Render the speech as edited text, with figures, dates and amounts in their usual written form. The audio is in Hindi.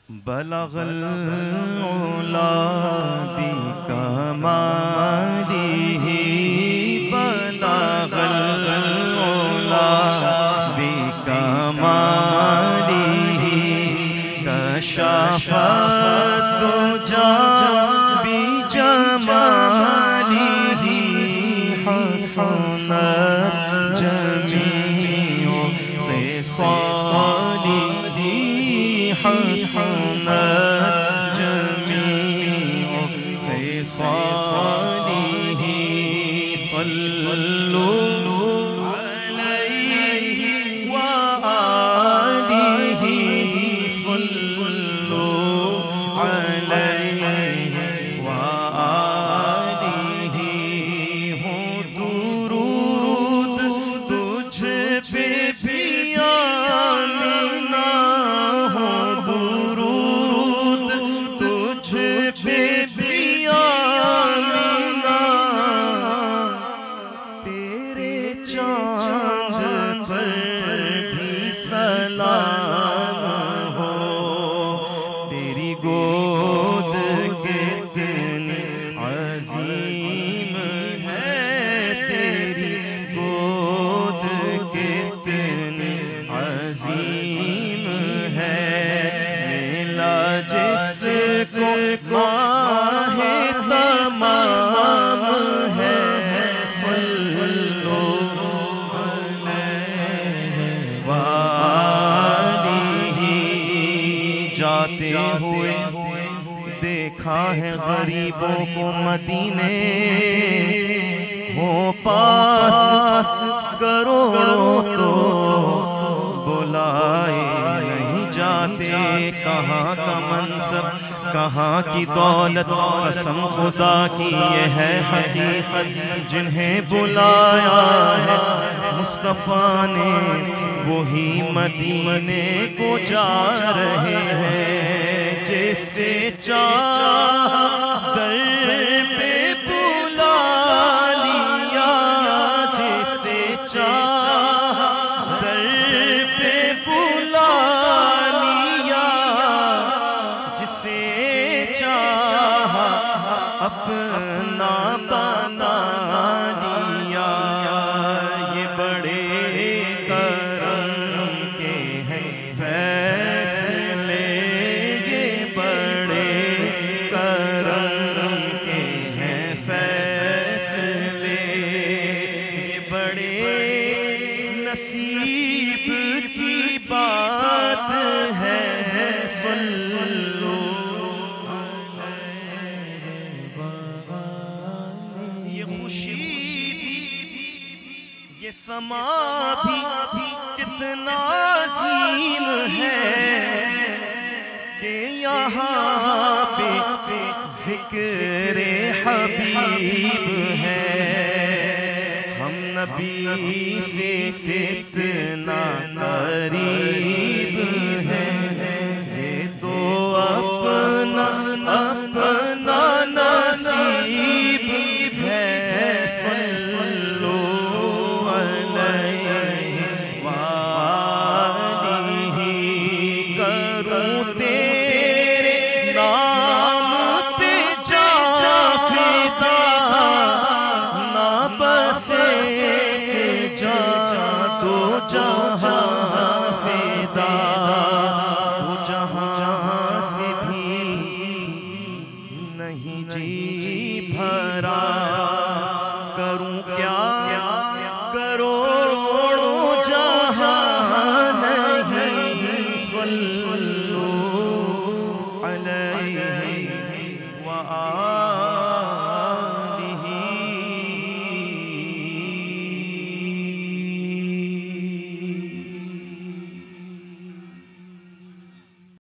बलगल उला बिकमालिही बलगल उला बिकमालिही कशफत दुजा बिजमालिही हसनत जमीउ ख़िसालिही हसनत जमीउ ख़िसालिही सल्लु अलैहि व आलिहि सल्लु अलैहि व आलिहि हो दुरूद तुझ पे भी आमीना हो दुरूद तुझ पे भी आमीना तेरे चांद पर भी सलाम हो तेरी गोद कितनी अजीम है तेरी गोद कितनी अजीम है मिला जिसको माहे तमाम है सल्लु अलैहि व आलिहि जाते हुए देखा है गरीबों को मदीने हो पास करोड़ों तो बुलाए नहीं जाते कहाँ का मनसब कहाँ की दौलत कसम खुदा की ये है हकीकत जिन्हें बुलाया है मुस्तफा ने वही मदीने को जा रहे हैं जैसे चाह दर पे बुला लिया जैसे चाह दर पे बुला लिया जिसे चाह अपना बना लिया ये बड़े करम के हैं फैसले ये बड़े करम के हैं फैसले ये बड़े नसीब की बात है सल्लु ये खुशी ये समा भी कितना अजीम है कि यहाँ पे ज़िक्र हबीब है हम नबी से कितना करीब है ये तो अपना अपना नसीब है सल्लु अलैहि व आलिहि करूं तेरे नाम पे जा फिदा ना बसे जा तो जहां फिदा तो जहां से भी नहीं जी भरा करूं क्या करोड़ों जहां नहीं सल्लु अलैहि व